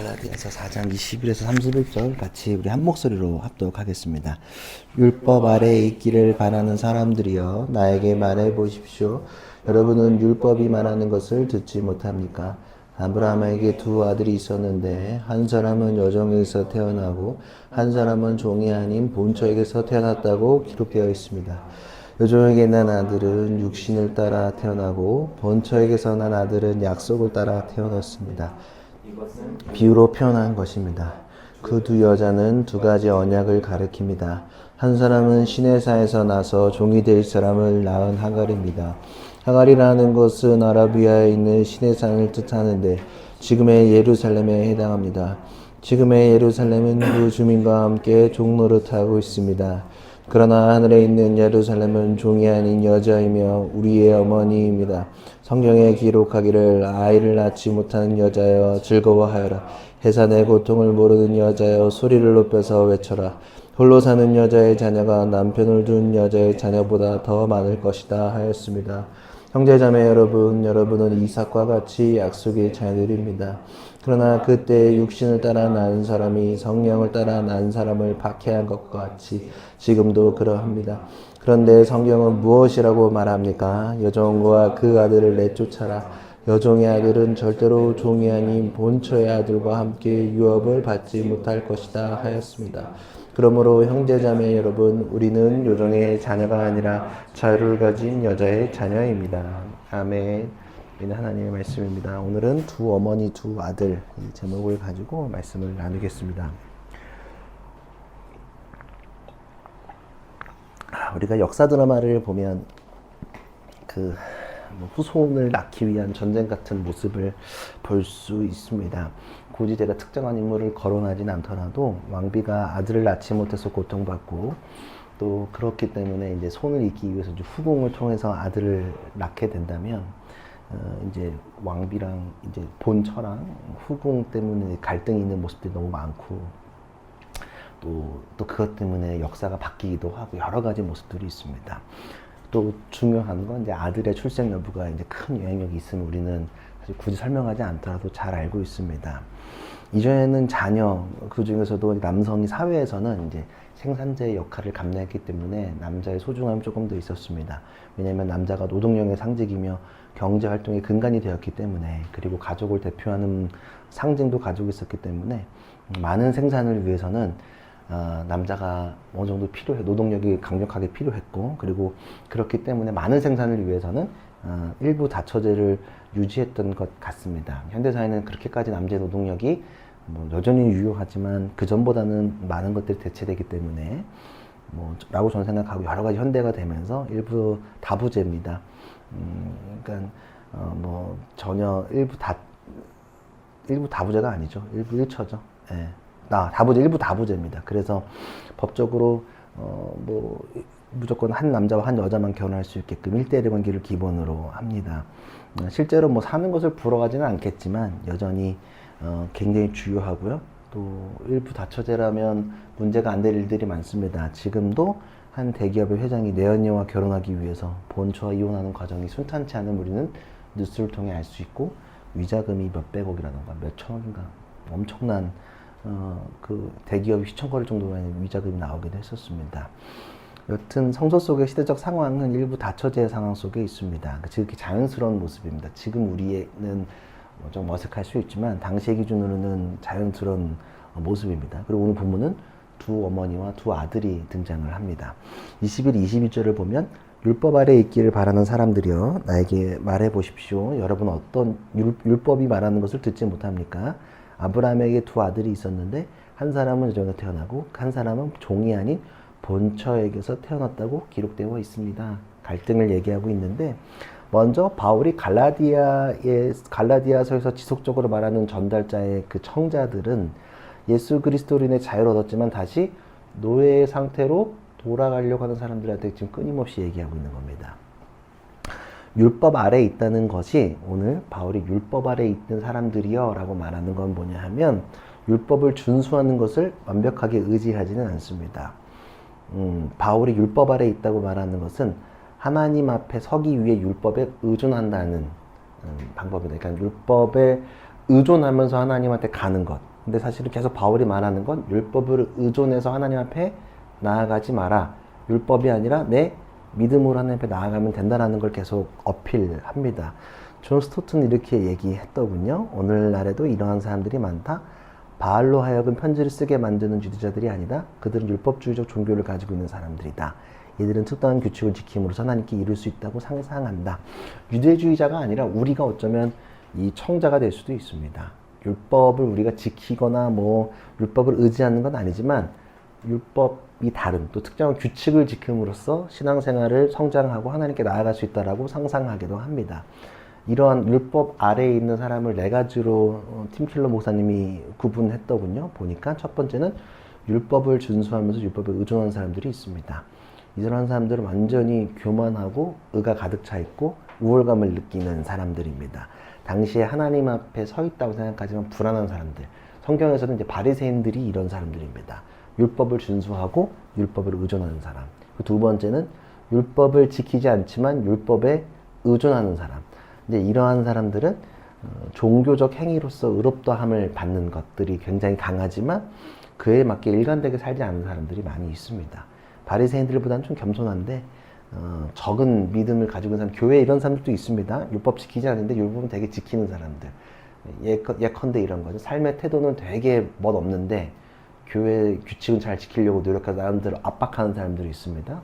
갈라디아서 4장 21에서 31절 같이 우리 한 목소리로 합독하겠습니다. 율법 아래에 있기를 바라는 사람들이여 나에게 말해 보십시오. 여러분은 율법이 말하는 것을 듣지 못합니까? 아브라함에게 두 아들이 있었는데 한 사람은 여종에게서 태어나고 한 사람은 종이 아닌 본처에게서 태어났다고 기록되어 있습니다. 여종에게 난 아들은 육신을 따라 태어나고 본처에게서 난 아들은 약속을 따라 태어났습니다. 비유로 표현한 것입니다. 그 두 여자는 두 가지 언약을 가리킵니다. 한 사람은 시내사에서 나서 종이 될 사람을 낳은 하갈입니다. 하갈이라는 것은 아라비아에 있는 시내산을 뜻하는데 지금의 예루살렘에 해당합니다. 지금의 예루살렘은 그 주민과 함께 종노릇하고 있습니다. 그러나 하늘에 있는 예루살렘은 종이 아닌 여자이며 우리의 어머니입니다. 성경에 기록하기를 아이를 낳지 못하는 여자여 즐거워하여라. 해산의 고통을 모르는 여자여 소리를 높여서 외쳐라. 홀로 사는 여자의 자녀가 남편을 둔 여자의 자녀보다 더 많을 것이다 하였습니다. 형제자매 여러분, 여러분은 이삭과 같이 약속의 자녀들입니다. 그러나 그때 육신을 따라 낳은 사람이 성령을 따라 낳은 사람을 박해한 것과 같이 지금도 그러합니다. 그런데 성경은 무엇이라고 말합니까? 여종과 그 아들을 내쫓아라. 여종의 아들은 절대로 종이 아닌 본처의 아들과 함께 유업을 받지 못할 것이다 하였습니다. 그러므로 형제자매 여러분, 우리는 여종의 자녀가 아니라 자유를 가진 여자의 자녀입니다. 아멘. 이는 하나님의 말씀입니다. 오늘은 두 어머니 두 아들 이 제목을 가지고 말씀을 나누겠습니다. 우리가 역사 드라마를 보면 후손을 낳기 위한 전쟁 같은 모습을 볼 수 있습니다. 굳이 제가 특정한 인물을 거론하진 않더라도 왕비가 아들을 낳지 못해서 고통받고 또 그렇기 때문에 이제 손을 잇기 위해서 후궁을 통해서 아들을 낳게 된다면 이제 왕비랑 이제 본처랑 후궁 때문에 갈등이 있는 모습들이 너무 많고 또 그것 때문에 역사가 바뀌기도 하고 여러 가지 모습들이 있습니다. 또 중요한 건 이제 아들의 출생 여부가 이제 큰 영향력이 있으면 우리는 사실 굳이 설명하지 않더라도 잘 알고 있습니다. 이전에는 자녀, 그 중에서도 남성이 사회에서는 이제 생산자의 역할을 감당했기 때문에 남자의 소중함이 조금 더 있었습니다. 왜냐하면 남자가 노동력의 상징이며 경제 활동의 근간이 되었기 때문에, 그리고 가족을 대표하는 상징도 가지고 있었기 때문에 많은 생산을 위해서는 남자가 어느 정도 필요해, 노동력이 강력하게 필요했고, 그리고 그렇기 때문에 많은 생산을 위해서는 일부 다처제를 유지했던 것 같습니다. 현대사회는 그렇게까지 남자의 노동력이 여전히 유효하지만 그 전보다는 많은 것들이 대체되기 때문에 라고 저는 생각하고, 여러 가지 현대가 되면서 일부 다부제입니다. 그러니까 전혀 일부 다부제가 아니죠. 일부 일처죠. 예. 일부 다부제입니다. 그래서 법적으로 무조건 한 남자와 한 여자만 결혼할 수 있게끔 1대1 관계를 기본으로 합니다. 실제로 사는 것을 불허하지는 않겠지만 여전히 굉장히 주요하고요. 또 일부 다처제라면 문제가 안 될 일들이 많습니다. 지금도 한 대기업의 회장이 내연녀와 결혼하기 위해서 본처와 이혼하는 과정이 순탄치 않은 우리는 뉴스를 통해 알 수 있고, 위자금이 몇백억이라던가 몇천억인가 엄청난 그 대기업이 휘청거릴 정도로 위자금이 나오기도 했었습니다. 여튼 성서 속의 시대적 상황은 일부 다처제의 상황 속에 있습니다. 지극히 자연스러운 모습입니다. 지금 우리는 좀 어색할 수 있지만 당시의 기준으로는 자연스러운 모습입니다. 그리고 오늘 본문은 두 어머니와 두 아들이 등장을 합니다. 21, 22절을 보면 율법 아래에 있기를 바라는 사람들이여 나에게 말해 보십시오. 여러분 어떤 율법이 말하는 것을 듣지 못합니까? 아브라함에게 두 아들이 있었는데 한 사람은 여종에서 태어나고 한 사람은 종이 아닌 본처에게서 태어났다고 기록되어 있습니다. 갈등을 얘기하고 있는데, 먼저 바울이 갈라디아서에서 지속적으로 말하는 전달자의 그 청자들은 예수 그리스도로 인해 자유를 얻었지만 다시 노예의 상태로 돌아가려고 하는 사람들한테 지금 끊임없이 얘기하고 있는 겁니다. 율법 아래에 있다는 것이, 오늘 바울이 율법 아래에 있는 사람들이여 라고 말하는 건 뭐냐 하면, 율법을 준수하는 것을 완벽하게 의지하지는 않습니다. 바울이 율법 아래에 있다고 말하는 것은 하나님 앞에 서기 위해 율법에 의존한다는 방법이다. 그러니까 율법에 의존하면서 하나님한테 가는 것, 근데 사실은 계속 바울이 말하는 건 율법을 의존해서 하나님 앞에 나아가지 마라. 율법이 아니라 내 믿음으로 하나님 앞에 나아가면 된다는 걸 계속 어필합니다. 존 스토트는 이렇게 얘기했더군요. 오늘날에도 이러한 사람들이 많다. 바알로 하여금 편지를 쓰게 만드는 주도자들이 아니다. 그들은 율법주의적 종교를 가지고 있는 사람들이다. 이들은 특정한 규칙을 지킴으로써 하나님께 이룰 수 있다고 상상한다. 유대주의자가 아니라 우리가 어쩌면 이 청자가 될 수도 있습니다. 율법을 우리가 지키거나 율법을 의지하는 건 아니지만 율법이 다른 또 특정한 규칙을 지킴으로써 신앙생활을 성장하고 하나님께 나아갈 수 있다라고 상상하기도 합니다. 이러한 율법 아래에 있는 사람을 네 가지로 팀킬러 목사님이 구분했더군요. 보니까 첫 번째는 율법을 준수하면서 율법에 의존하는 사람들이 있습니다. 이러한 사람들은 완전히 교만하고 의가 가득 차 있고 우월감을 느끼는 사람들입니다. 당시에 하나님 앞에 서 있다고 생각하지만 불안한 사람들. 성경에서는 이제 바리새인들이 이런 사람들입니다. 율법을 준수하고 율법을 의존하는 사람. 두 번째는 율법을 지키지 않지만 율법에 의존하는 사람. 이제 이러한 사람들은 종교적 행위로서 의롭다함을 받는 것들이 굉장히 강하지만 그에 맞게 일관되게 살지 않는 사람들이 많이 있습니다. 바리새인들보다는 좀 겸손한데 적은 믿음을 가지고 있는 사람, 교회에 이런 사람들도 있습니다. 율법 지키지 않는데 율법은 되게 지키는 사람들. 예컨대 이런 거죠. 삶의 태도는 되게 멋없는데 교회 규칙은 잘 지키려고 노력하는 사람들을 압박하는 사람들이 있습니다.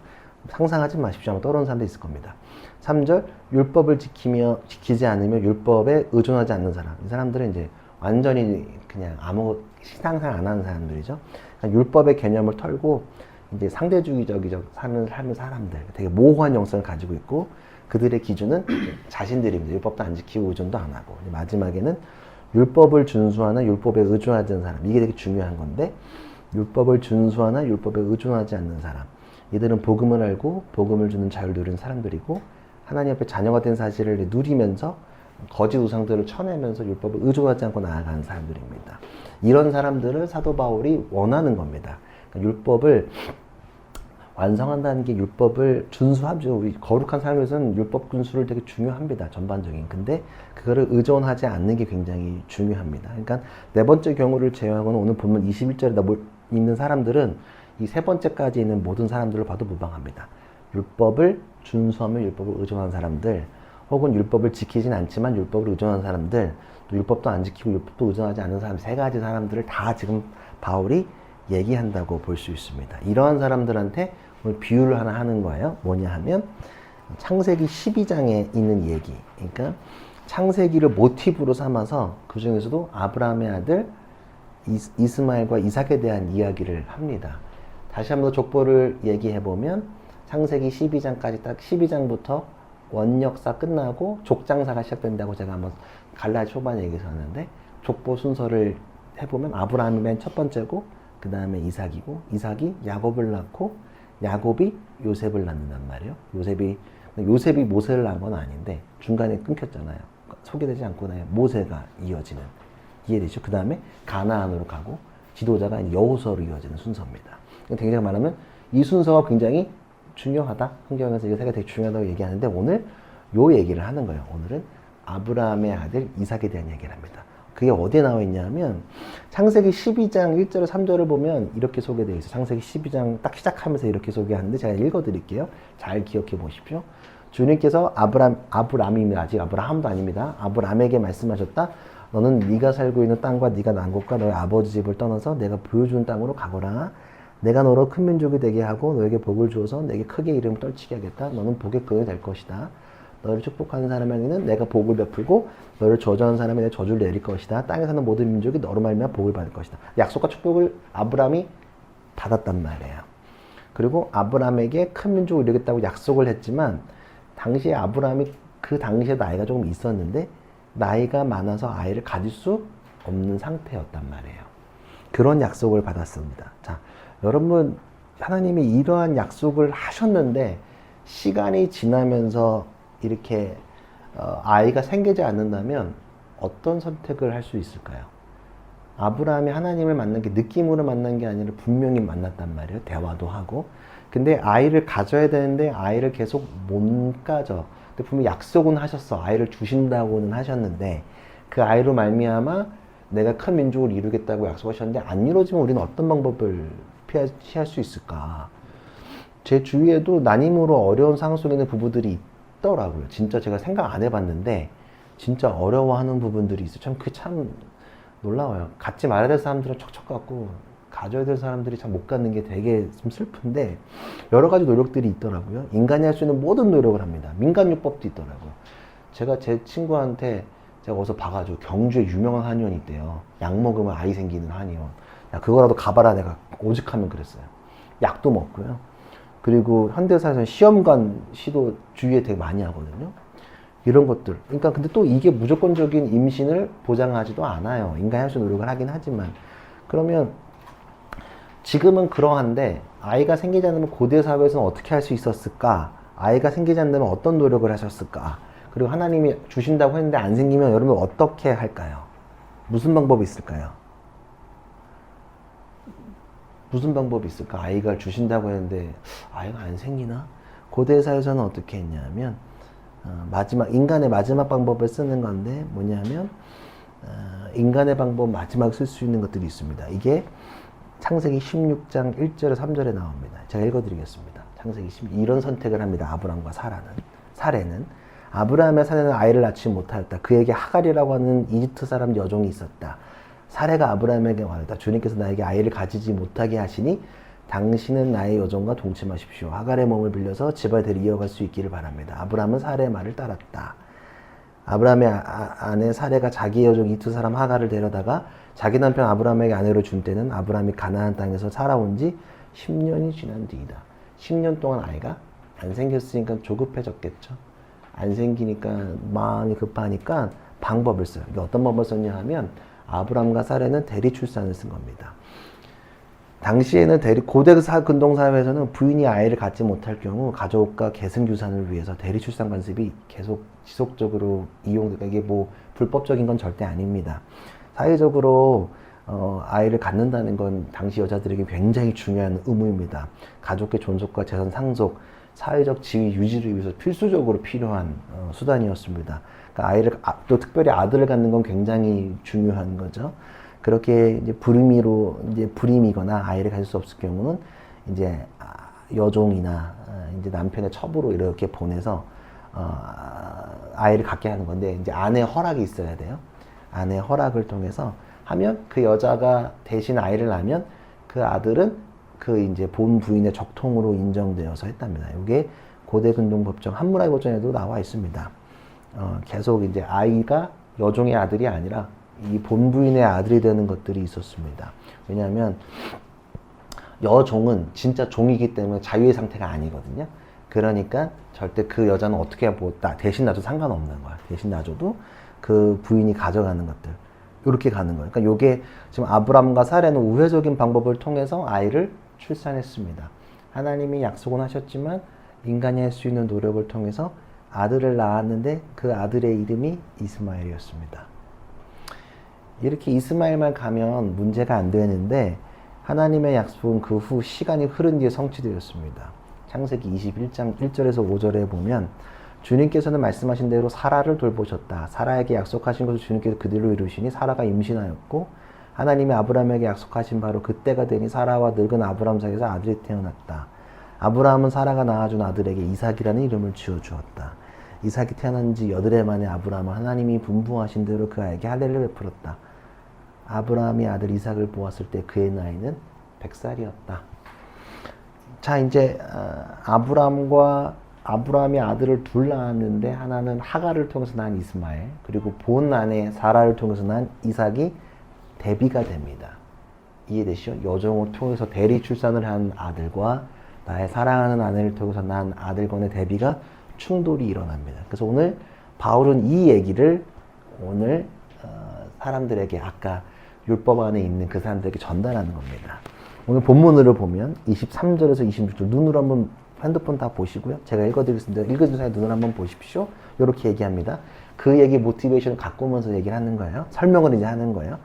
상상하지 마십시오. 아마 떠오르는 사람도 있을 겁니다. 3절, 율법을 지키지 않으며 율법에 의존하지 않는 사람. 이 사람들은 이제 완전히 그냥 아무 신앙생활 안 하는 사람들이죠. 그러니까 율법의 개념을 털고 이제 상대주의적이죠. 사는 사람들. 되게 모호한 영성을 가지고 있고 그들의 기준은 자신들입니다. 율법도 안 지키고 의존도 안 하고. 마지막에는 율법을 준수하나 율법에 의존하지 않는 사람. 이게 되게 중요한 건데 율법을 준수하나 율법에 의존하지 않는 사람. 이들은 복음을 알고 복음을 주는 자유를 누리는 사람들이고 하나님 앞에 자녀가 된 사실을 누리면서 거짓 우상들을 쳐내면서 율법을 의존하지 않고 나아가는 사람들입니다. 이런 사람들을 사도 바울이 원하는 겁니다. 그러니까 율법을 완성한다는 게 율법을 준수하죠. 우리 거룩한 삶에서는 율법 준수를 되게 중요합니다. 전반적인. 근데 그거를 의존하지 않는 게 굉장히 중요합니다. 그러니까 네 번째 경우를 제외하고는 오늘 본문 21절에 있는 사람들은 이 세 번째까지 있는 모든 사람들을 봐도 무방합니다. 율법을 준수하며 율법을 의존하는 사람들, 혹은 율법을 지키진 않지만 율법을 의존하는 사람들, 또 율법도 안 지키고 율법도 의존하지 않는 사람, 세 가지 사람들을 다 지금 바울이 얘기한다고 볼 수 있습니다. 이러한 사람들한테 오늘 비유를 하나 하는 거예요. 뭐냐 하면 창세기 12장에 있는 얘기. 그러니까 창세기를 모티브로 삼아서 그 중에서도 아브라함의 아들 이스마엘과 이삭에 대한 이야기를 합니다. 다시 한번 족보를 얘기해보면 창세기 12장까지 딱 12장부터 원역사 끝나고 족장사가 시작된다고 제가 한번 갈라디 초반에 얘기해서 하는데 족보 순서를 해보면 아브라함이 맨 첫 번째고 그 다음에 이삭이고 이삭이 야곱을 낳고 야곱이 요셉을 낳는단 말이에요. 요셉이 모세를 낳은 건 아닌데 중간에 끊겼잖아요. 소개되지 않고 나요. 모세가 이어지는 이해되죠? 그 다음에 가나안으로 가고 지도자가 여호수아로 이어지는 순서입니다. 굉장히 말하면 이 순서가 굉장히 중요하다. 성경에서 이 세가 되게 중요하다고 얘기하는데 오늘 요 얘기를 하는 거예요. 오늘은 아브라함의 아들 이삭에 대한 얘기를 합니다. 그게 어디에 나와 있냐면 창세기 12장 1절 3절을 보면 이렇게 소개되어 있어요. 창세기 12장 딱 시작하면서 이렇게 소개하는데 제가 읽어드릴게요. 잘 기억해 보십시오. 주님께서 아브람입니다. 아직 아브라함도 아닙니다. 아브람에게 말씀하셨다. 너는 네가 살고 있는 땅과 네가 난 곳과 너의 아버지 집을 떠나서 내가 보여주는 땅으로 가거라. 내가 너로 큰 민족이 되게 하고 너에게 복을 주어서 내게 크게 이름을 떨치게 하겠다. 너는 복의 근원이 될 것이다. 너를 축복하는 사람에게는 내가 복을 베풀고 너를 저주하는 사람에게 내가 저주를 내릴 것이다. 땅에 사는 모든 민족이 너로 말미암아 복을 받을 것이다. 약속과 축복을 아브람이 받았단 말이에요. 그리고 아브람에게 큰 민족을 이루겠다고 약속을 했지만 당시에 아브람이 그 당시에 나이가 조금 있었는데 나이가 많아서 아이를 가질 수 없는 상태였단 말이에요. 그런 약속을 받았습니다. 자, 여러분 하나님이 이러한 약속을 하셨는데 시간이 지나면서 이렇게 아이가 생기지 않는다면 어떤 선택을 할 수 있을까요? 아브라함이 하나님을 만난 게 느낌으로 만난 게 아니라 분명히 만났단 말이에요. 대화도 하고. 근데 아이를 가져야 되는데 아이를 계속 못 가져. 근데 분명히 약속은 하셨어. 아이를 주신다고는 하셨는데 그 아이로 말미암아 내가 큰 민족을 이루겠다고 약속하셨는데 안 이루어지면 우리는 어떤 방법을 피할 수 있을까? 제 주위에도 난임으로 어려운 상황 속에 있는 부부들이 있더라고요. 진짜 제가 생각 안 해봤는데 진짜 어려워하는 부분들이 있어요. 참 그게 참 놀라워요. 갖지 말아야 될 사람들은 척척 갖고 가져야 될 사람들이 참 못 갖는 게 되게 좀 슬픈데 여러 가지 노력들이 있더라고요. 인간이 할 수 있는 모든 노력을 합니다. 민간요법도 있더라고요. 제가 제 친구한테 제가 어디서 봐가지고 경주에 유명한 한의원이 있대요. 약 먹으면 아이 생기는 한의원. 야, 그거라도 가봐라. 내가 오직하면 그랬어요. 약도 먹고요. 그리고 현대사에서는 시험관 시도 주위에 되게 많이 하거든요. 이런 것들. 그러니까 근데 또 이게 무조건적인 임신을 보장하지도 않아요. 인간이 할 수 있는 노력을 하긴 하지만. 그러면 지금은 그러한데 아이가 생기지 않으면 고대 사회에서는 어떻게 할 수 있었을까? 아이가 생기지 않으면 어떤 노력을 하셨을까? 그리고 하나님이 주신다고 했는데 안 생기면 여러분 어떻게 할까요? 무슨 방법이 있을까요? 무슨 방법이 있을까? 아이가 주신다고 했는데 아이가 안 생기나? 고대 사회에서는 어떻게 했냐면 인간의 마지막 방법을 쓰는 건데 뭐냐면 인간의 방법 마지막 쓸 수 있는 것들이 있습니다. 이게 창세기 16장 1절에 3절에 나옵니다. 제가 읽어드리겠습니다. 창세기 16 이런 선택을 합니다. 아브람과 사례는 아브라함의 사례는 아이를 낳지 못하였다. 그에게 하갈이라고 하는 이집트 사람 여종이 있었다. 사례가 아브라함에게 말했다. 주님께서 나에게 아이를 가지지 못하게 하시니 당신은 나의 여종과 동침하십시오. 하갈의 몸을 빌려서 집안대로 이어갈 수 있기를 바랍니다. 아브라함은 사례의 말을 따랐다. 아브라함의 아내 사례가 자기 여종 이집트 사람 하갈을 데려다가 자기 남편 아브라함에게 아내로 준 때는 아브라함이 가나안 땅에서 살아온 지 10년이 지난 뒤이다. 10년 동안 아이가 안 생겼으니까 조급해졌겠죠. 안 생기니까 마음이 급하니까 방법을 써요. 이게 어떤 방법을 썼냐 하면 아브라함과 사례는 대리 출산을 쓴 겁니다. 당시에는 고대 근동사회에서는 부인이 아이를 갖지 못할 경우 가족과 계승유산을 위해서 대리 출산 관습이 계속 지속적으로 이용되니까 이게 뭐 불법적인 건 절대 아닙니다. 사회적으로 아이를 갖는다는 건 당시 여자들에게 굉장히 중요한 의무입니다. 가족의 존속과 재산 상속, 사회적 지위 유지를 위해서 필수적으로 필요한 수단이었습니다. 그러니까 아이를 또 특별히 아들을 갖는 건 굉장히 중요한 거죠. 그렇게 이제 불임이거나 아이를 가질 수 없을 경우는 이제 여종이나 이제 남편의 첩으로 이렇게 보내서 아이를 갖게 하는 건데 이제 아내의 허락이 있어야 돼요. 아내의 허락을 통해서 하면 그 여자가 대신 아이를 낳으면 그 아들은 그 이제 본 부인의 적통으로 인정되어서 했답니다. 이게 고대 근동법정 함무라비 법정에도 나와 있습니다. 계속 이제 아이가 여종의 아들이 아니라 이 본부인의 아들이 되는 것들이 있었습니다. 왜냐하면 여종은 진짜 종이기 때문에 자유의 상태가 아니거든요. 그러니까 절대 그 여자는 어떻게 대신 놔줘도 상관없는 거야. 대신 놔줘도 그 부인이 가져가는 것들 이렇게 가는 거예요. 그러니까 이게 지금 아브람과 사례는 우회적인 방법을 통해서 아이를 출산했습니다. 하나님이 약속은 하셨지만 인간이 할 수 있는 노력을 통해서 아들을 낳았는데 그 아들의 이름이 이스마엘이었습니다. 이렇게 이스마엘만 가면 문제가 안 되는데 하나님의 약속은 그 후 시간이 흐른 뒤에 성취되었습니다. 창세기 21장 1절에서 5절에 보면 주님께서는 말씀하신 대로 사라를 돌보셨다. 사라에게 약속하신 것을 주님께서 그대로 이루시니 사라가 임신하였고 하나님이 아브라함에게 약속하신 바로 그때가 되니 사라와 늙은 아브라함 사이에서 아들이 태어났다. 아브라함은 사라가 낳아준 아들에게 이삭이라는 이름을 지어주었다. 이삭이 태어난 지 8해 만에 아브라함은 하나님이 분부하신 대로 그 아이에게 할례를 베풀었다. 아브라함이 아들 이삭을 보았을 때 그의 나이는 100살이었다. 자, 이제 아브라함이 아들을 둘 낳았는데 하나는 하갈을 통해서 낳은 이스마엘, 그리고 본 아내 사라를 통해서 낳은 이삭이 대비가 됩니다. 이해되시죠? 여종을 통해서 대리 출산을 한 아들과 나의 사랑하는 아내를 통해서 낳은 아들 간의 대비가 충돌이 일어납니다. 그래서 오늘 바울은 이 얘기를 오늘 사람들에게 아까 율법 안에 있는 그 사람들에게 전달하는 겁니다. 오늘 본문으로 보면 23절에서 26절 눈으로 한번 핸드폰 다 보시고요. 제가 읽어드리겠습니다. 읽어준 사이 눈을 한번 보십시오. 이렇게 얘기합니다. 그 얘기 모티베이션을 갖고 오면서 얘기를 하는 거예요. 설명을 이제 하는 거예요.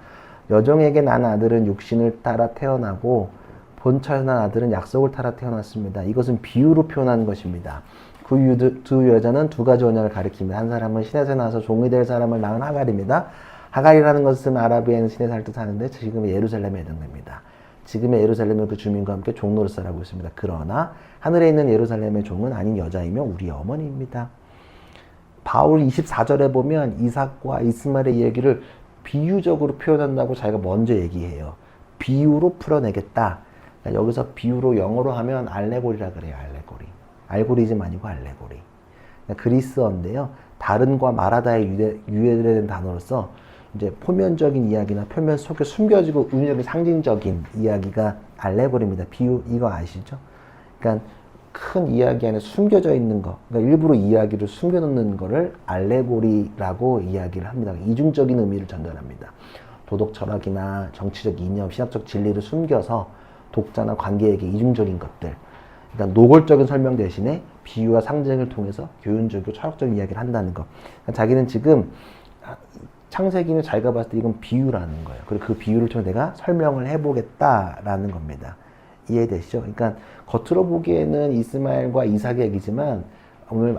여종에게 난 아들은 육신을 따라 태어나고 본처에서 난 아들은 약속을 따라 태어났습니다. 이것은 비유로 표현하는 것입니다. 그 두 여자는 두 가지 언약을 가리킵니다. 한 사람은 신에서 나와서 종이 될 사람을 낳은 하갈입니다. 하갈이라는 것은 아라비아는 신의 산을 뜻하는데 지금의 예루살렘에 해당됩니다. 지금의 예루살렘은 그 주민과 함께 종로를 살아가고 있습니다. 그러나 하늘에 있는 예루살렘의 종은 아닌 여자이며 우리 어머니입니다. 바울 24절에 보면 이삭과 이스마엘의 이야기를 비유적으로 표현한다고 자기가 먼저 얘기해요. 비유로 풀어내겠다. 그러니까 여기서 비유로 영어로 하면 알레고리라 그래요. 알레고리. 알고리즘 아니고 알레고리. 그러니까 그리스어인데요. 다른과 말하다에 유래된 단어로서 이제 표면적인 이야기나 표면 속에 숨겨지고 의미적인 상징적인 이야기가 알레고리입니다. 비유 이거 아시죠? 그러니까 큰 이야기 안에 숨겨져 있는 거, 그러니까 일부러 이야기를 숨겨놓는 거를 알레고리라고 이야기를 합니다. 이중적인 의미를 전달합니다. 도덕 철학이나 정치적 이념, 신학적 진리를 숨겨서 독자나 관객에게 이중적인 것들, 그러니까 노골적인 설명 대신에 비유와 상징을 통해서 교훈적이고 철학적인 이야기를 한다는 거. 그러니까 자기는 지금 창세기는 자기가 봤을 때 이건 비유라는 거예요. 그리고 그 비유를 통해 내가 설명을 해보겠다라는 겁니다. 이해되시죠? 그러니까 겉으로 보기에는 이스마엘과 이삭의 얘기지만 오늘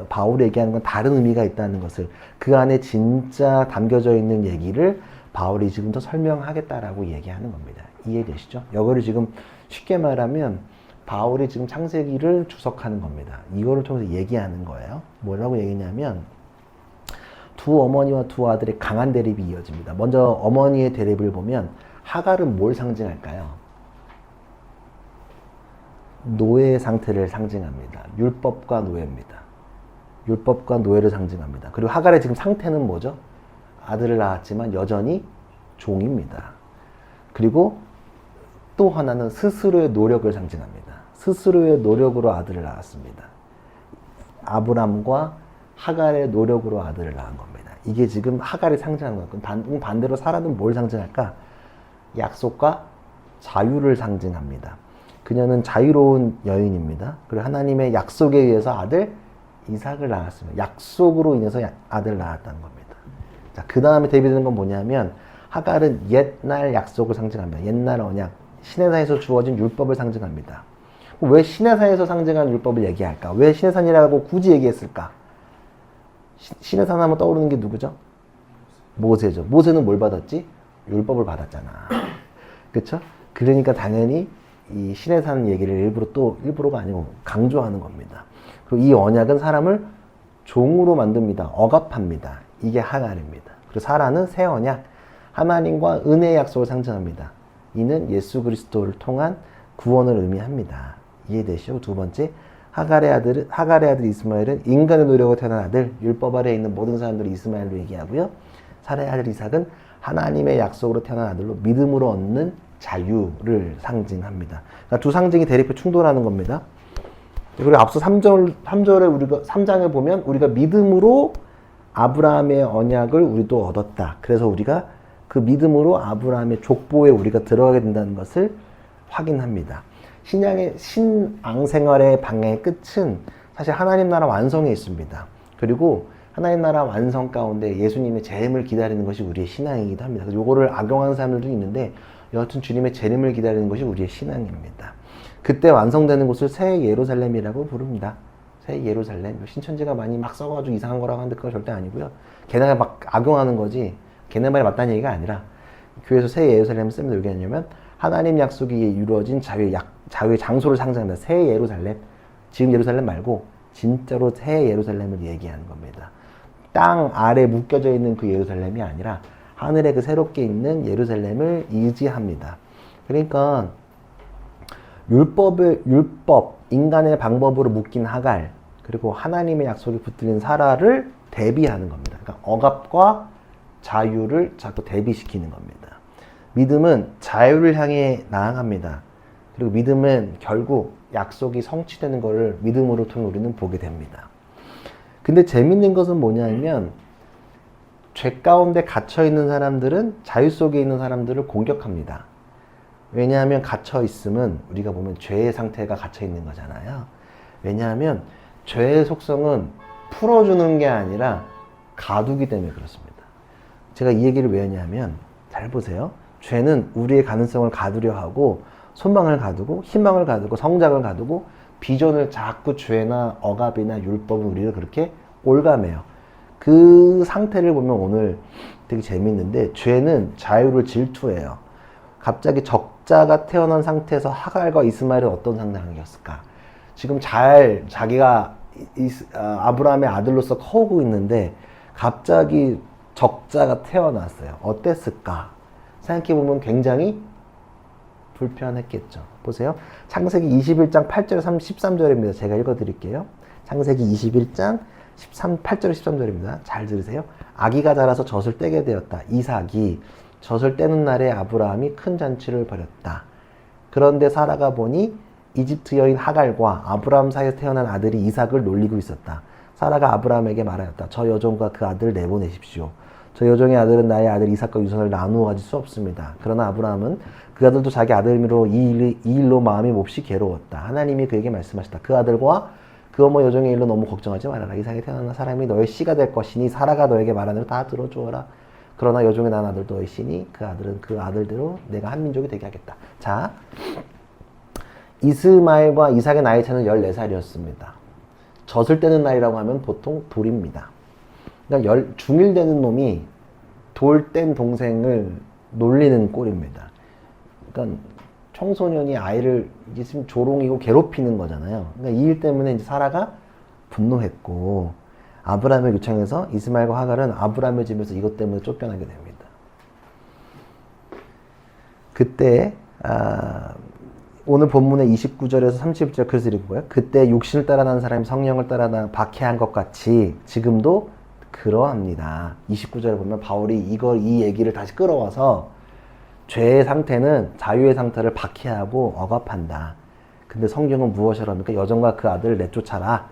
바울이 얘기하는 건 다른 의미가 있다는 것을, 그 안에 진짜 담겨져 있는 얘기를 바울이 지금 더 설명하겠다라고 얘기하는 겁니다. 이해되시죠? 이거를 지금 쉽게 말하면 바울이 지금 창세기를 주석하는 겁니다. 이거를 통해서 얘기하는 거예요. 뭐라고 얘기냐면 두 어머니와 두 아들의 강한 대립이 이어집니다. 먼저 어머니의 대립을 보면 하갈은 뭘 상징할까요? 노예의 상태를 상징합니다. 율법과 노예입니다. 율법과 노예를 상징합니다. 그리고 하갈의 지금 상태는 뭐죠? 아들을 낳았지만 여전히 종입니다. 그리고 또 하나는 스스로의 노력을 상징합니다. 스스로의 노력으로 아들을 낳았습니다. 아브람과 하갈의 노력으로 아들을 낳은 겁니다. 이게 지금 하갈이 상징하는 거예요. 반대로 사라는 뭘 상징할까? 약속과 자유를 상징합니다. 그녀는 자유로운 여인입니다. 그리고 하나님의 약속에 의해서 아들 이삭을 낳았습니다. 약속으로 인해서 아들을 낳았다는 겁니다. 자, 그 다음에 대비되는 건 뭐냐면 하갈은 옛날 약속을 상징합니다. 옛날 언약, 시내산에서 주어진 율법을 상징합니다. 왜 시내산에서 상징한 율법을 얘기할까? 왜 시내산이라고 굳이 얘기했을까? 시내산 하면 떠오르는 게 누구죠? 모세죠. 모세는 뭘 받았지? 율법을 받았잖아. 그쵸? 그러니까 당연히 이 시내산 얘기를 일부러가 아니고 강조하는 겁니다. 그리고 이 언약은 사람을 종으로 만듭니다. 억압합니다. 이게 하갈입니다. 그리고 사라는 새 언약, 하나님과 은혜의 약속을 상징합니다. 이는 예수 그리스도를 통한 구원을 의미합니다. 이해되시죠? 두 번째, 하갈의 아들 이스마엘은 인간의 노력으로 태어난 아들, 율법 아래에 있는 모든 사람들을 이스마엘로 얘기하고요. 사라의 아들 이삭은 하나님의 약속으로 태어난 아들로 믿음으로 얻는 자유를 상징합니다. 그러니까 두 상징이 대립해 충돌하는 겁니다. 그리고 앞서 3절에 우리가 3장에 보면 우리가 믿음으로 아브라함의 언약을 우리도 얻었다. 그래서 우리가 그 믿음으로 아브라함의 족보에 우리가 들어가게 된다는 것을 확인합니다. 신앙 생활의 방향의 끝은 사실 하나님 나라 완성에 있습니다. 그리고 하나님 나라 완성 가운데 예수님의 재림을 기다리는 것이 우리의 신앙이기도 합니다. 그래서 이거를 악용하는 사람들도 있는데 여하튼 주님의 재림을 기다리는 것이 우리의 신앙입니다. 그때 완성되는 곳을 새 예루살렘이라고 부릅니다. 새 예루살렘. 신천지가 많이 막 써가지고 이상한 거라고 하는데 그거 절대 아니고요. 걔네가 막 악용하는 거지 걔네 말이 맞다는 얘기가 아니라 교회에서 새 예루살렘을 씁니다. 왜 그러냐면 하나님 약속이 이루어진 자유의 장소를 상징합니다. 새 예루살렘. 지금 예루살렘 말고 진짜로 새 예루살렘을 얘기하는 겁니다. 땅 아래 묶여져 있는 그 예루살렘이 아니라 하늘에 그 새롭게 있는 예루살렘을 의지합니다. 그러니까 율법, 인간의 방법으로 묶인 하갈, 그리고 하나님의 약속이 붙들린 사라를 대비하는 겁니다. 그러니까 억압과 자유를 자꾸 대비시키는 겁니다. 믿음은 자유를 향해 나아갑니다. 그리고 믿음은 결국 약속이 성취되는 것을 믿음으로 통해 우리는 보게 됩니다. 근데 재밌는 것은 뭐냐면 죄 가운데 갇혀있는 사람들은 자유 속에 있는 사람들을 공격합니다. 왜냐하면 갇혀있음은 우리가 보면 죄의 상태가 갇혀있는 거잖아요. 왜냐하면 죄의 속성은 풀어주는 게 아니라 가두기 때문에 그렇습니다. 제가 이 얘기를 왜 하냐면 잘 보세요. 죄는 우리의 가능성을 가두려 하고 소망을 가두고 희망을 가두고 성장을 가두고 비전을 자꾸 죄나 억압이나 율법은 우리를 그렇게 올가매요. 그 상태를 보면 오늘 되게 재밌는데, 죄는 자유를 질투해요. 갑자기 적자가 태어난 상태에서 하갈과 이스마엘은 어떤 상황이었을까? 지금 자기가 아브라함의 아들로서 커오고 있는데 갑자기 적자가 태어났어요. 어땠을까? 생각해보면 굉장히 불편했겠죠. 보세요. 창세기 21장 8절 13절입니다. 제가 읽어드릴게요. 창세기 21장 8절 13절입니다. 잘 들으세요. 아기가 자라서 젖을 떼게 되었다. 이삭이 젖을 떼는 날에 아브라함이 큰 잔치를 벌였다. 그런데 사라가 보니 이집트 여인 하갈과 아브라함 사이에서 태어난 아들이 이삭을 놀리고 있었다. 사라가 아브라함에게 말하였다. 저 여종과 그 아들을 내보내십시오. 저 여종의 아들은 나의 아들 이삭과 유선을 나누어 가질 수 없습니다. 그러나 아브라함은 그 아들도 자기 아들임으로 이 일로 마음이 몹시 괴로웠다. 하나님이 그에게 말씀하셨다. 그 아들과 그 어머 여종의 일로 너무 걱정하지 말아라. 이삭에 태어난 사람이 너의 씨가 될 것이니 사라가 너에게 말하는 대로 다 들어주어라. 그러나 여종의 난 아들도 너의 씨니 그 아들은 그 아들대로 내가 한 민족이 되게 하겠다. 자, 이스마엘과 이삭의 나이 차는 14살이었습니다. 젖을 떼는 나이라고 하면 보통 돌입니다. 그러니까 중1 되는 놈이 돌 뗀 동생을 놀리는 꼴입니다. 그러니까 청소년이 아이를 이제 지금 조롱이고 괴롭히는 거잖아요. 그러니까 이 일 때문에 이제 사라가 분노했고 아브라함을 요청해서 이스마엘과 하갈은 아브라함의 집에서 이것 때문에 쫓겨나게 됩니다. 그때 오늘 본문의 29절에서 30절 그래서 읽고요. 그때 육신을 따라 난 사람이 성령을 따라 박해한 것 같이 지금도 그러합니다. 29절에 보면 바울이 이 얘기를 다시 끌어와서 죄의 상태는 자유의 상태를 박해하고 억압한다. 근데 성경은 무엇이라 합니까? 여종과 그 아들을 내쫓아라.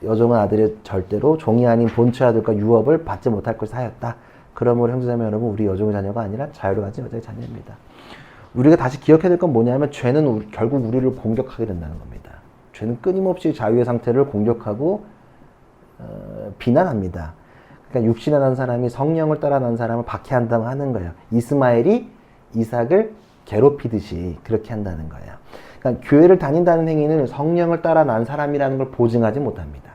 여종은 아들이 절대로 종이 아닌 본처의 아들과 유업을 받지 못할 것을 하였다. 그러므로 형제자매 여러분, 우리 여종의 자녀가 아니라 자유를 가진 여자의 자녀입니다. 우리가 다시 기억해야 될 건 뭐냐면 죄는 결국 우리를 공격하게 된다는 겁니다. 죄는 끊임없이 자유의 상태를 공격하고 비난합니다. 그러니까 육신에 난 사람이 성령을 따라 난 사람을 박해한다고 하는 거예요. 이스마엘이 이삭을 괴롭히듯이 그렇게 한다는 거예요. 그러니까 교회를 다닌다는 행위는 성령을 따라 난 사람이라는 걸 보증하지 못합니다.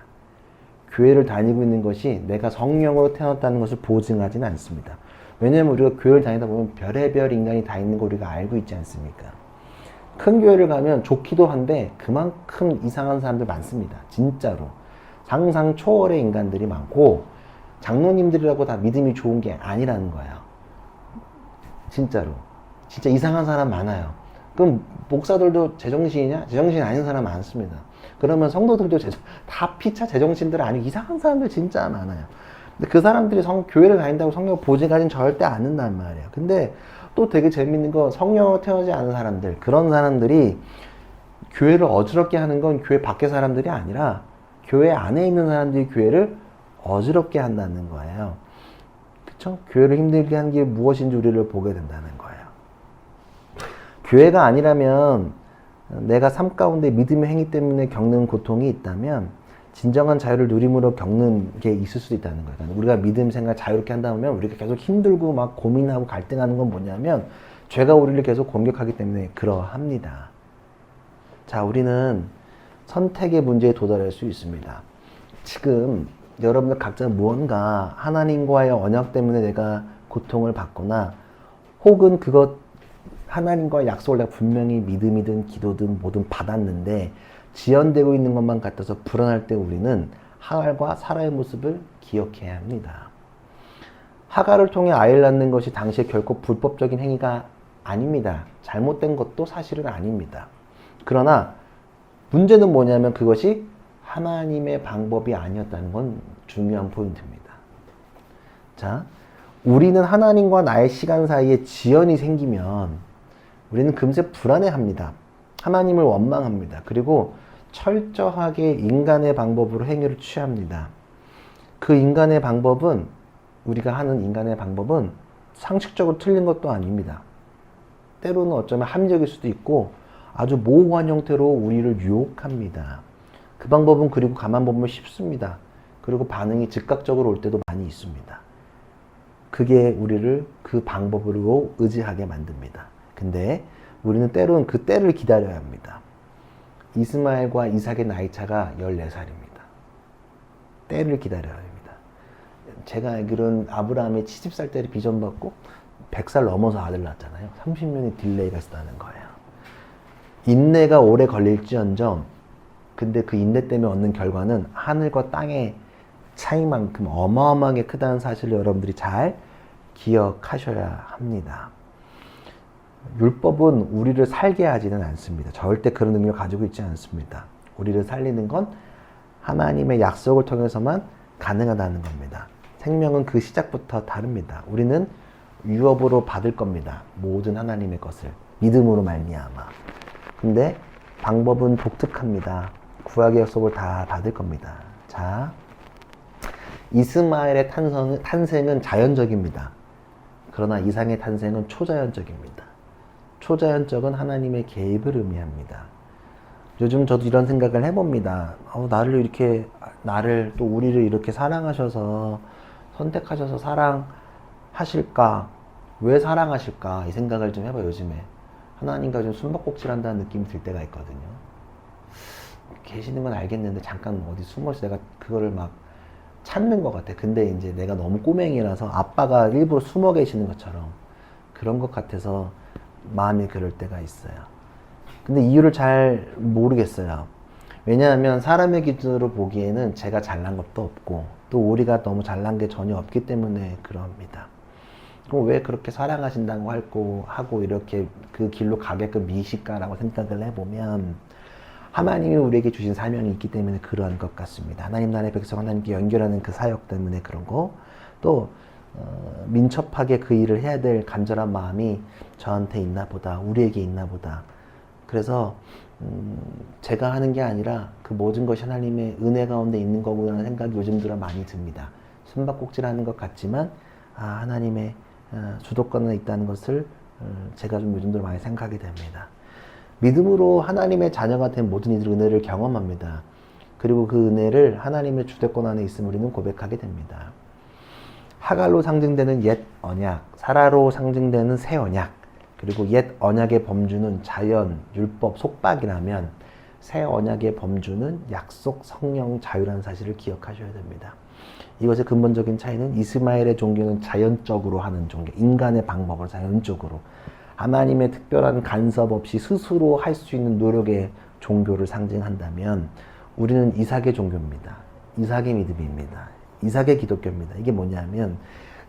교회를 다니고 있는 것이 내가 성령으로 태어났다는 것을 보증하지는 않습니다. 왜냐하면 우리가 교회를 다니다 보면 별의별 인간이 다 있는 거 우리가 알고 있지 않습니까? 큰 교회를 가면 좋기도 한데 그만큼 이상한 사람들 많습니다. 진짜로. 상상 초월의 인간들이 많고 장로님들이라고 다 믿음이 좋은 게 아니라는 거예요. 진짜로. 진짜 이상한 사람 많아요. 그럼 목사들도 제정신이냐? 제정신 아닌 사람 많습니다. 그러면 성도들도 다 피차 제정신들 아니고 이상한 사람들 진짜 많아요. 근데 그 사람들이 교회를 다닌다고 성령을 보증하진 절대 않는단 말이에요. 근데 또 되게 재밌는 건 성령으로 태어나지 않은 사람들, 그런 사람들이 교회를 어지럽게 하는 건 교회 밖의 사람들이 아니라 교회 안에 있는 사람들이 교회를 어지럽게 한다는 거예요. 그쵸? 교회를 힘들게 하는 게 무엇인지 우리를 보게 된다는 거예요. 교회가 아니라면 내가 삶 가운데 믿음의 행위 때문에 겪는 고통이 있다면 진정한 자유를 누림으로 겪는 게 있을 수도 있다는 거예요. 그러니까 우리가 믿음 생활 자유롭게 한다면 우리가 계속 힘들고 막 고민하고 갈등하는 건 뭐냐면 죄가 우리를 계속 공격하기 때문에 그러합니다. 자, 우리는 선택의 문제에 도달할 수 있습니다. 지금 여러분들 각자 무언가 하나님과의 언약 때문에 내가 고통을 받거나 혹은 그것 하나님과의 약속을 내가 분명히 믿음이든 기도든 뭐든 받았는데 지연되고 있는 것만 같아서 불안할 때 우리는 하갈과 사라의 모습을 기억해야 합니다. 하갈을 통해 아이를 낳는 것이 당시에 결코 불법적인 행위가 아닙니다. 잘못된 것도 사실은 아닙니다. 그러나 문제는 뭐냐면 그것이 하나님의 방법이 아니었다는 건 중요한 포인트입니다. 자, 우리는 하나님과 나의 시간 사이에 지연이 생기면 우리는 금세 불안해합니다. 하나님을 원망합니다. 그리고 철저하게 인간의 방법으로 행위를 취합니다. 그 인간의 방법은, 우리가 하는 인간의 방법은 상식적으로 틀린 것도 아닙니다. 때로는 어쩌면 합리적일 수도 있고 아주 모호한 형태로 우리를 유혹합니다. 그 방법은 그리고 가만 보면 쉽습니다. 그리고 반응이 즉각적으로 올 때도 많이 있습니다. 그게 우리를 그 방법으로 의지하게 만듭니다. 근데 우리는 때로는 그 때를 기다려야 합니다. 이스마엘과 이삭의 나이 차가 14살입니다. 때를 기다려야 합니다. 제가 알기로는 아브라함이 70살 때 비전 받고 100살 넘어서 아들 낳았잖아요. 30년의 딜레이가 있었다는 거예요. 인내가 오래 걸릴지언정 근데 그 인내 때문에 얻는 결과는 하늘과 땅의 차이만큼 어마어마하게 크다는 사실을 여러분들이 잘 기억하셔야 합니다. 율법은 우리를 살게 하지는 않습니다. 절대 그런 능력을 가지고 있지 않습니다. 우리를 살리는 건 하나님의 약속을 통해서만 가능하다는 겁니다. 생명은 그 시작부터 다릅니다. 우리는 유업으로 받을 겁니다. 모든 하나님의 것을 믿음으로 말미암아. 근데 방법은 독특합니다. 구약의 약속을 다 받을 겁니다. 자, 이스마엘의 탄생은 자연적입니다. 그러나 이상의 탄생은 초자연적입니다. 초자연적은 하나님의 개입을 의미합니다. 요즘 저도 이런 생각을 해봅니다. 나를 또 우리를 이렇게 사랑하셔서 선택하셔서 사랑하실까? 왜 사랑하실까? 이 생각을 좀 해봐요, 요즘에. 하나님과 좀 숨바꼭질한다는 느낌이 들 때가 있거든요. 계시는 건 알겠는데 잠깐 어디 숨어서 내가 그거를 막 찾는 것 같아. 근데 이제 내가 너무 꼬맹이라서 아빠가 일부러 숨어 계시는 것처럼 그런 것 같아서 마음이 그럴 때가 있어요. 근데 이유를 잘 모르겠어요. 왜냐하면 사람의 기준으로 보기에는 제가 잘난 것도 없고 또 우리가 너무 잘난 게 전혀 없기 때문에 그럽니다. 그럼 왜 그렇게 사랑하신다고 하고 이렇게 그 길로 가게끔 미실까라고 생각을 해보면 하나님이 우리에게 주신 사명이 있기 때문에 그러한 것 같습니다. 하나님 나라의 백성 하나님께 연결하는 그 사역 때문에 그런 거, 또 민첩하게 그 일을 해야 될 간절한 마음이 저한테 있나 보다, 우리에게 있나 보다. 그래서 제가 하는 게 아니라 그 모든 것이 하나님의 은혜 가운데 있는 거구나라는 생각이 요즘 들어 많이 듭니다. 숨바꼭질하는 것 같지만 하나님의 주도권에 있다는 것을 제가 좀 요즘 들어 많이 생각하게 됩니다. 믿음으로 하나님의 자녀가 된 모든 이들 은혜를 경험합니다. 그리고 그 은혜를 하나님의 주도권 안에 있음을 우리는 고백하게 됩니다. 하갈로 상징되는 옛 언약, 사라로 상징되는 새 언약, 그리고 옛 언약의 범주는 자연, 율법, 속박이라면 새 언약의 범주는 약속, 성령, 자유라는 사실을 기억하셔야 됩니다. 이것의 근본적인 차이는 이스마엘의 종교는 자연적으로 하는 종교, 인간의 방법을 자연적으로, 하나님의 특별한 간섭 없이 스스로 할 수 있는 노력의 종교를 상징한다면 우리는 이삭의 종교입니다. 이삭의 믿음입니다. 이삭의 기독교입니다. 이게 뭐냐면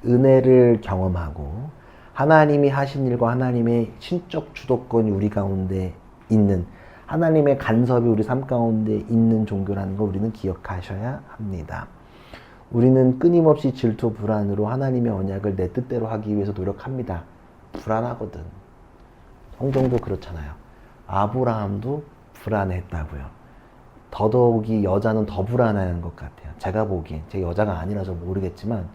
은혜를 경험하고 하나님이 하신 일과 하나님의 신적 주도권이 우리 가운데 있는, 하나님의 간섭이 우리 삶 가운데 있는 종교라는 걸 우리는 기억하셔야 합니다. 우리는 끊임없이 질투, 불안으로 하나님의 언약을 내 뜻대로 하기 위해서 노력합니다. 불안하거든. 성경도 그렇잖아요. 아브라함도 불안했다고요. 더더욱이 여자는 더 불안한 것 같아요. 제가 보기엔. 제가 여자가 아니라서 모르겠지만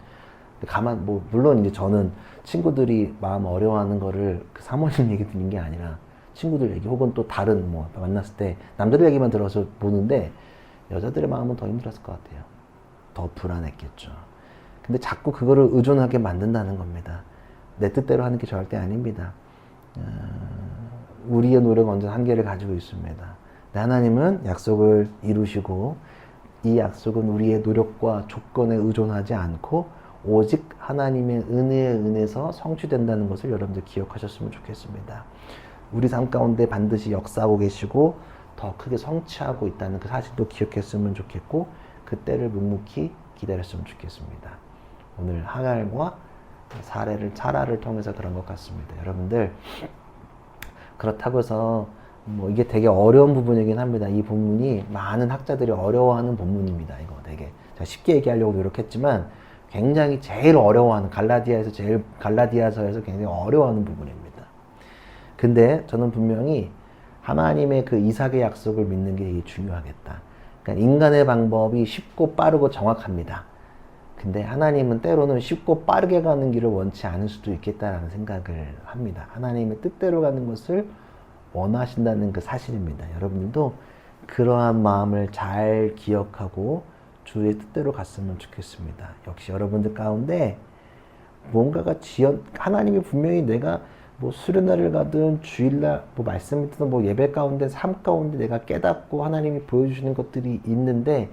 물론 이제 저는 친구들이 마음 어려워하는 거를 그 사모님 얘기 듣는 게 아니라 친구들 얘기 혹은 또 다른 만났을 때 남자들 얘기만 들어서 보는데 여자들의 마음은 더 힘들었을 것 같아요. 더 불안했겠죠. 근데 자꾸 그거를 의존하게 만든다는 겁니다. 내 뜻대로 하는 게 절대 아닙니다. 우리의 노력은 언제나 한계를 가지고 있습니다. 하나님은 약속을 이루시고 이 약속은 우리의 노력과 조건에 의존하지 않고 오직 하나님의 은혜에 은해서 성취된다는 것을 여러분들 기억하셨으면 좋겠습니다. 우리 삶 가운데 반드시 역사하고 계시고 더 크게 성취하고 있다는 그 사실도 기억했으면 좋겠고 그때를 묵묵히 기다렸으면 좋겠습니다. 오늘 하갈과 사라를 통해서 그런 것 같습니다. 여러분들 그렇다고 해서 이게 되게 어려운 부분이긴 합니다. 이 본문이 많은 학자들이 어려워하는 본문입니다. 이거 되게 제가 쉽게 얘기하려고 노력했지만 굉장히 제일 어려워하는 갈라디아서에서 굉장히 어려워하는 부분입니다. 근데 저는 분명히 하나님의 그 이삭의 약속을 믿는 게 되게 중요하겠다. 그러니까 인간의 방법이 쉽고 빠르고 정확합니다. 근데 하나님은 때로는 쉽고 빠르게 가는 길을 원치 않을 수도 있겠다라는 생각을 합니다. 하나님의 뜻대로 가는 것을 원하신다는 그 사실입니다. 여러분들도 그러한 마음을 잘 기억하고 주의 뜻대로 갔으면 좋겠습니다. 역시 여러분들 가운데 뭔가가 하나님이 분명히 내가 수련회를 가든 주일날 말씀을 듣든 예배 가운데 삶 가운데 내가 깨닫고 하나님이 보여주시는 것들이 있는데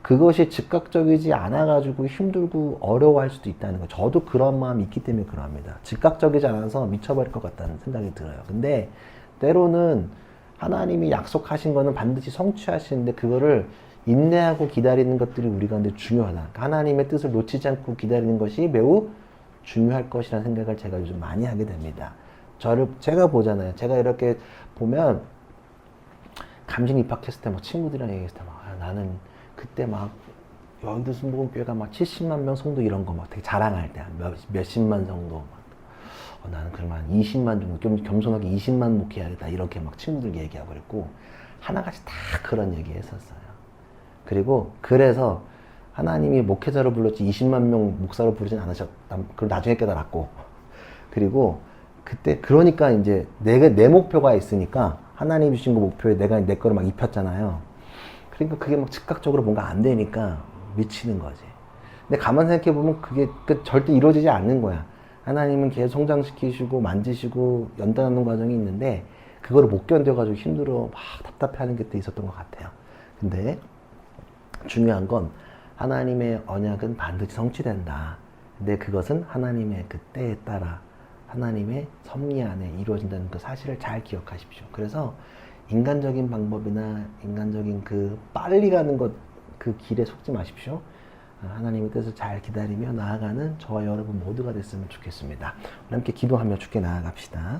그것이 즉각적이지 않아가지고 힘들고 어려워할 수도 있다는 거. 저도 그런 마음이 있기 때문에 그러합니다. 즉각적이지 않아서 미쳐버릴 것 같다는 생각이 들어요. 근데 때로는 하나님이 약속하신 거는 반드시 성취하시는데 그거를 인내하고 기다리는 것들이 우리 가운데 중요하다. 그러니까 하나님의 뜻을 놓치지 않고 기다리는 것이 매우 중요할 것이라는 생각을 제가 요즘 많이 하게 됩니다. 제가 보잖아요. 제가 이렇게 보면 감신 입학했을 때 막 친구들이랑 얘기했을 때 막 나는 그때 막 여의도 순복음교회가 막 70만 명 성도 이런 거 막 되게 자랑할 때 몇십만 성도 막 나는 그러면 한 20만 정도 겸손하게 20만 목회하겠다 이렇게 막 친구들 얘기하고 그랬고 하나같이 다 그런 얘기 했었어요. 그리고 그래서 하나님이 목회자로 불렀지 20만 명 목사로 부르진 않으셨다. 그걸 나중에 깨달았고 그리고 그때 그러니까 이제 내 목표가 있으니까 하나님 주신 거 목표에 내가 내 거를 막 입혔잖아요. 그러니까 그게 막 즉각적으로 뭔가 안 되니까 미치는 거지. 근데 가만 생각해 보면 그게 절대 이루어지지 않는 거야. 하나님은 계속 성장시키시고 만지시고 연단하는 과정이 있는데 그거를 못 견뎌가지고 힘들어 막 답답해하는 게 또 있었던 것 같아요. 근데 중요한 건 하나님의 언약은 반드시 성취된다. 근데 그것은 하나님의 그 때에 따라 하나님의 섭리 안에 이루어진다는 그 사실을 잘 기억하십시오. 그래서 인간적인 방법이나 인간적인 그 빨리 가는 것 그 길에 속지 마십시오. 하나님의 뜻을 잘 기다리며 나아가는 저와 여러분 모두가 됐으면 좋겠습니다. 함께 기도하며 주께 나아갑시다.